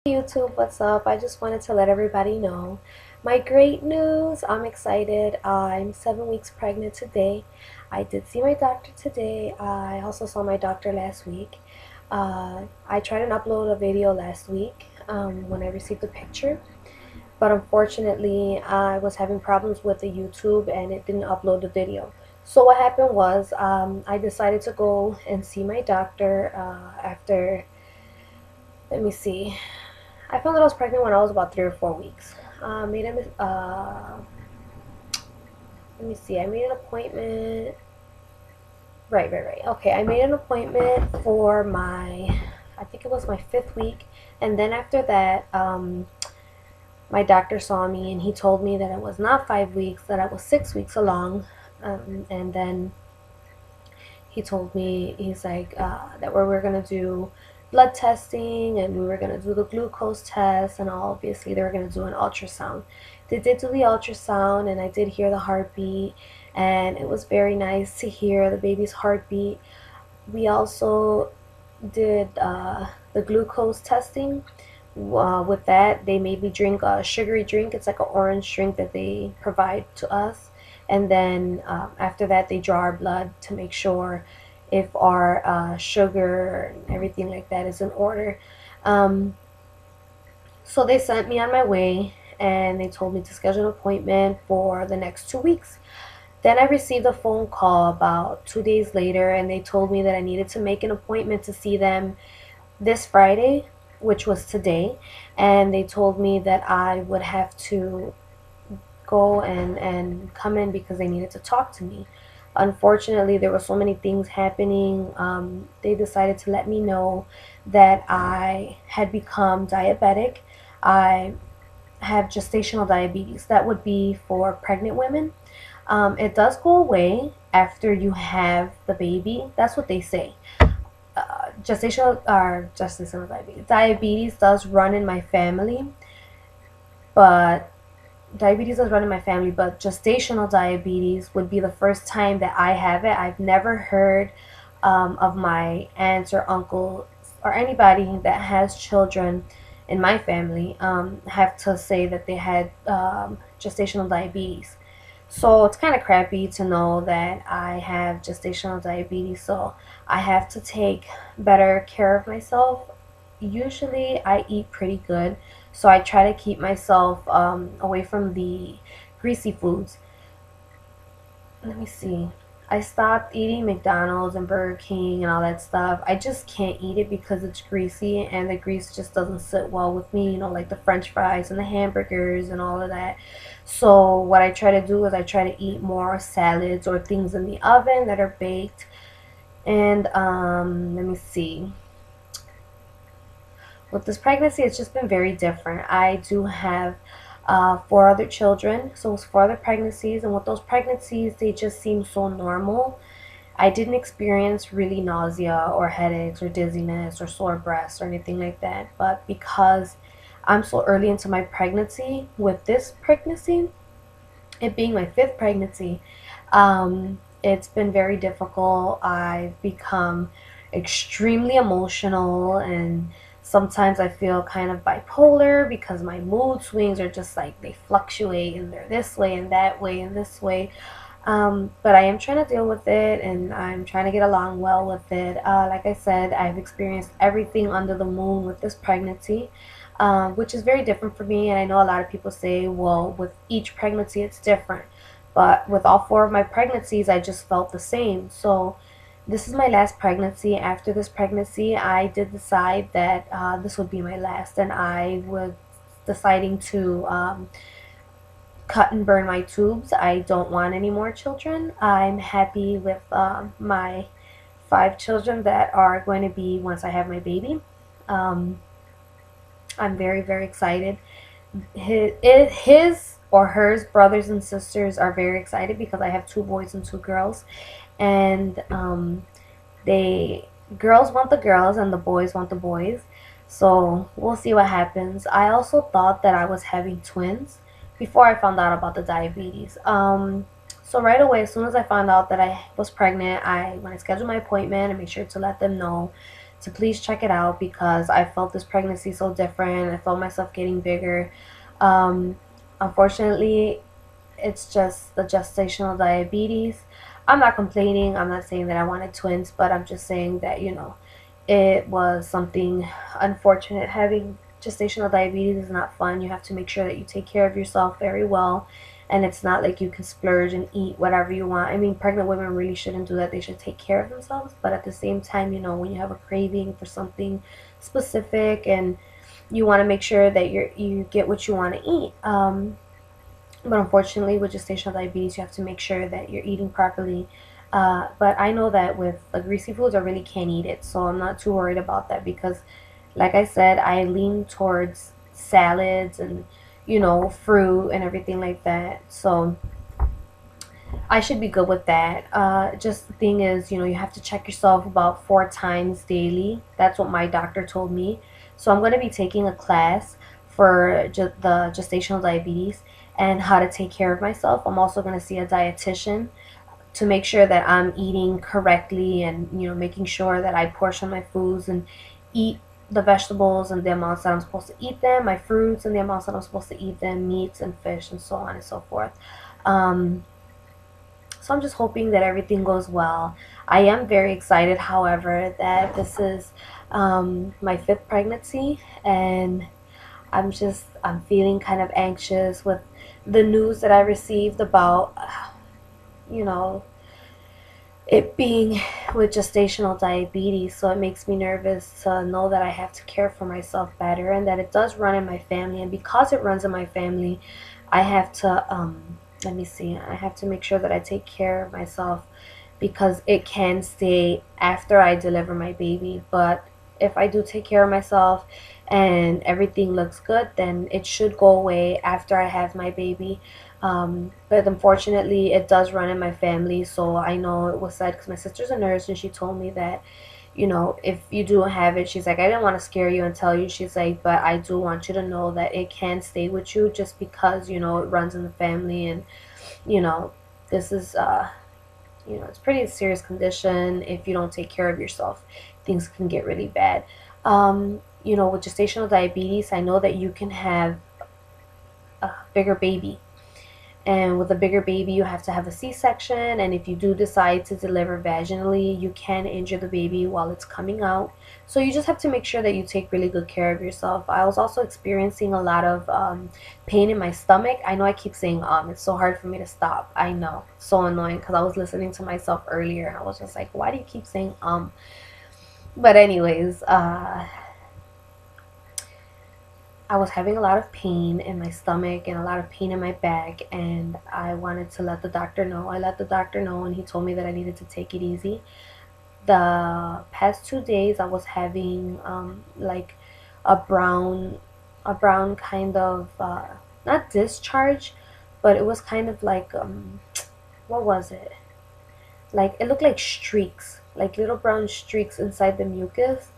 YouTube, what's up? I just wanted to let everybody know my great news. I'm excited. I'm 7 weeks pregnant today. I did see my doctor today. I also saw my doctor last week. I tried and upload a video last week when I received the picture, but unfortunately I was having problems with the YouTube and it didn't upload the video. So what happened was I decided to go and see my doctor after, let me see, I found out I was pregnant when I was about 3 or 4 weeks. Made a Let me see. I made an appointment. Right. Okay, I made an appointment for I think it was my 5th week, and then after that, my doctor saw me and he told me that it was not 5 weeks, that I was 6 weeks along, and then he told me, he's like, that we were going to do blood testing and we were going to do the glucose test, and obviously they were going to do an ultrasound. They did do the ultrasound and I did hear the heartbeat, and it was very nice to hear the baby's heartbeat. We also did the glucose testing. With that, they made me drink a sugary drink. It's like an orange drink that they provide to us, and then after that they draw our blood to make sure if our sugar and everything like that is in order. um, so they sent me on my way and they told me to schedule an appointment for the next 2 weeks. Then I received a phone call about 2 days later and they told me that I needed to make an appointment to see them this Friday, which was today, and they told me that I would have to go and come in because they needed to talk to me. Unfortunately, there were so many things happening. They decided to let me know that I had become diabetic. I have gestational diabetes. That would be for pregnant women. It does go away after you have the baby. That's what they say. Gestational diabetes. Diabetes does run in my family, but gestational diabetes would be the first time that I have it. I've never heard of my aunts or uncles or anybody that has children in my family have to say that they had gestational diabetes. So it's kind of crappy to know that I have gestational diabetes, so I have to take better care of myself. Usually I eat pretty good, so I try to keep myself away from the greasy foods. Let me see. I stopped eating McDonald's and Burger King and all that stuff. I just can't eat it because it's greasy and the grease just doesn't sit well with me, like the French fries and the hamburgers and all of that. So what I try to do is I try to eat more salads or things in the oven that are baked. And let me see. With this pregnancy, it's just been very different. I do have 4 other children, so it's 4 other pregnancies, and with those pregnancies, they just seem so normal. I didn't experience really nausea or headaches or dizziness or sore breasts or anything like that, but because I'm so early into my pregnancy, with this pregnancy, it being my 5th pregnancy, it's been very difficult. I've become extremely emotional, and sometimes I feel kind of bipolar because my mood swings are just like they fluctuate and they're this way and that way and this way. But I am trying to deal with it and I'm trying to get along well with it. Like I said, I've experienced everything under the moon with this pregnancy, which is very different for me. And I know a lot of people say, well, with each pregnancy it's different. But with all 4 of my pregnancies, I just felt the same. So this is my last pregnancy. After this pregnancy, I did decide that this would be my last, and I was deciding to cut and burn my tubes. I don't want any more children. I'm happy with my 5 children that are going to be once I have my baby. Um, I'm very excited. His or hers brothers and sisters are very excited because I have 2 boys and 2 girls, and they girls want the girls and the boys want the boys. So we'll see what happens. I also thought that I was having twins before I found out about the diabetes. So right away, as soon as I found out that I was pregnant, when I scheduled my appointment, I made sure to let them know to please check it out because I felt this pregnancy so different. I felt myself getting bigger. Um, Unfortunately, it's just the gestational diabetes. I'm not complaining. I'm not saying that I wanted twins, but I'm just saying that, it was something unfortunate. Having gestational diabetes is not fun. You have to make sure that you take care of yourself very well. And it's not like you can splurge and eat whatever you want. I mean, pregnant women really shouldn't do that. They should take care of themselves. But at the same time, when you have a craving for something specific and you want to make sure that you get what you want to eat. But unfortunately, with gestational diabetes, you have to make sure that you're eating properly. But I know that with the greasy foods, I really can't eat it, so I'm not too worried about that because, like I said, I lean towards salads and fruit and everything like that. So I should be good with that. Just the thing is, you have to check yourself about 4 times daily. That's what my doctor told me. So I'm going to be taking a class for the gestational diabetes and how to take care of myself. I'm also going to see a dietitian to make sure that I'm eating correctly and, making sure that I portion my foods and eat the vegetables and the amounts that I'm supposed to eat them, my fruits and the amounts that I'm supposed to eat them, meats and fish and so on and so forth. Um, so I'm just hoping that everything goes well. I am very excited, however, that this is my 5th pregnancy, and I'm feeling kind of anxious with the news that I received about, you know, it being with gestational diabetes. So it makes me nervous to know that I have to care for myself better and that it does run in my family. And because it runs in my family, I have to, let me see, I have to make sure that I take care of myself because it can stay after I deliver my baby. But if I do take care of myself and everything looks good, then it should go away after I have my baby. But unfortunately, it does run in my family. So I know it was said because my sister's a nurse and she told me that, if you do have it, she's like, I didn't want to scare you and tell you. She's like, but I do want you to know that it can stay with you just because, it runs in the family and, you know, this is, it's pretty serious condition. If you don't take care of yourself, things can get really bad. With gestational diabetes, I know that you can have a bigger baby. And with a bigger baby, you have to have a C-section. And if you do decide to deliver vaginally, you can injure the baby while it's coming out. So you just have to make sure that you take really good care of yourself. I was also experiencing a lot of pain in my stomach. I know I keep saying it's so hard for me to stop. I know, so annoying because I was listening to myself earlier and I was just like, why do you keep saying But anyways, I was having a lot of pain in my stomach and a lot of pain in my back, and I wanted to let the doctor know. I let the doctor know, and he told me that I needed to take it easy. The past 2 days, I was having like a brown, kind of not discharge, but it was kind of like what was it? Like it looked like streaks, like little brown streaks inside the mucus,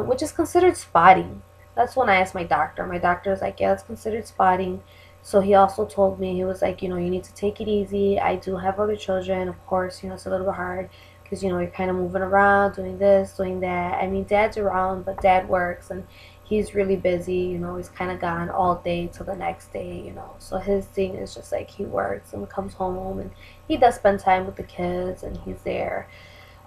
which is considered spotting. That's when I asked my doctor. My doctor was like, yeah, it's considered spotting. So he also told me, he was like, you need to take it easy. I do have other children. Of course, it's a little bit hard because, you're kind of moving around, doing this, doing that. I mean, dad's around, but dad works and he's really busy. He's kind of gone all day till the next day. So his thing is just like he works and comes home and he does spend time with the kids and he's there.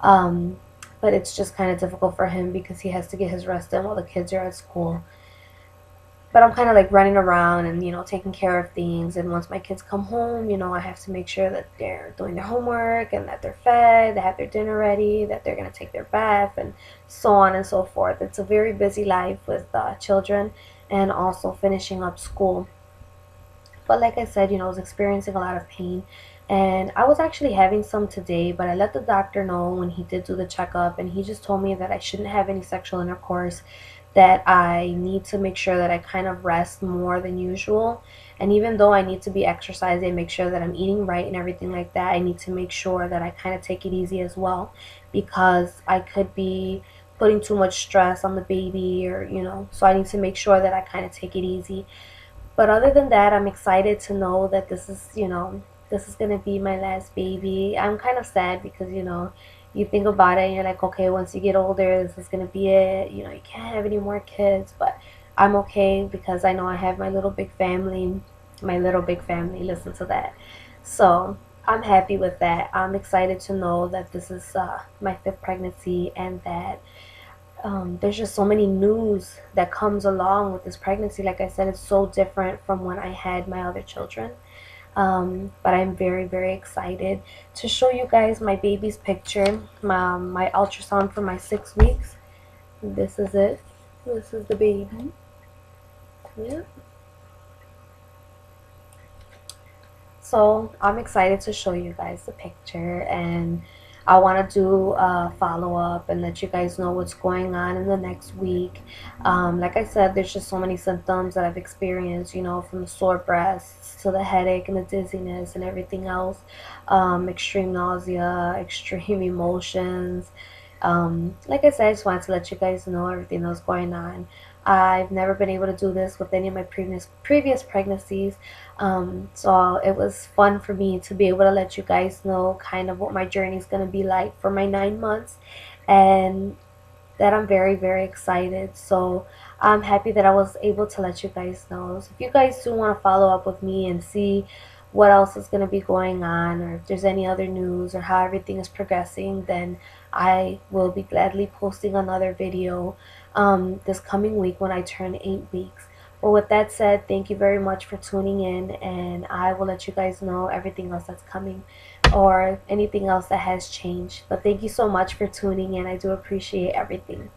Um, but it's just kind of difficult for him because he has to get his rest in while the kids are at school. But I'm kind of like running around and, taking care of things. And once my kids come home, I have to make sure that they're doing their homework and that they're fed, they have their dinner ready, that they're going to take their bath, and so on and so forth. It's a very busy life with children and also finishing up school. But like I said, I was experiencing a lot of pain. And I was actually having some today, but I let the doctor know when he did do the checkup, and he just told me that I shouldn't have any sexual intercourse, that I need to make sure that I kind of rest more than usual. And even though I need to be exercising, make sure that I'm eating right and everything like that, I need to make sure that I kind of take it easy as well, because I could be putting too much stress on the baby or, so I need to make sure that I kind of take it easy. But other than that, I'm excited to know that this is going to be my last baby. I'm kind of sad because, you think about it and you're like, okay, once you get older, this is going to be it. You know, you can't have any more kids. But I'm okay because I know I have my little big family. My little big family, listen to that. So I'm happy with that. I'm excited to know that this is my fifth pregnancy, and that there's just so many news that comes along with this pregnancy. Like I said, it's so different from when I had my other children. But I'm very, very excited to show you guys my baby's picture, my ultrasound for my 6 weeks. This is it. This is the baby. Yeah. So I'm excited to show you guys the picture, and I want to do a follow up and let you guys know what's going on in the next week. Like I said, there's just so many symptoms that I've experienced, you know, from the sore breasts to the headache and the dizziness and everything else. Extreme nausea, extreme emotions. Like I said, I just wanted to let you guys know everything that was going on. I've never been able to do this with any of my previous pregnancies, so it was fun for me to be able to let you guys know kind of what my journey is going to be like for my 9 months, and that I'm very, very excited. So I'm happy that I was able to let you guys know. So if you guys do want to follow up with me and see what else is going to be going on, or if there's any other news or how everything is progressing, then I will be gladly posting another video this coming week when I turn 8 weeks. But with that said, thank you very much for tuning in, and I will let you guys know everything else that's coming or anything else that has changed. But thank you so much for tuning in. I do appreciate everything.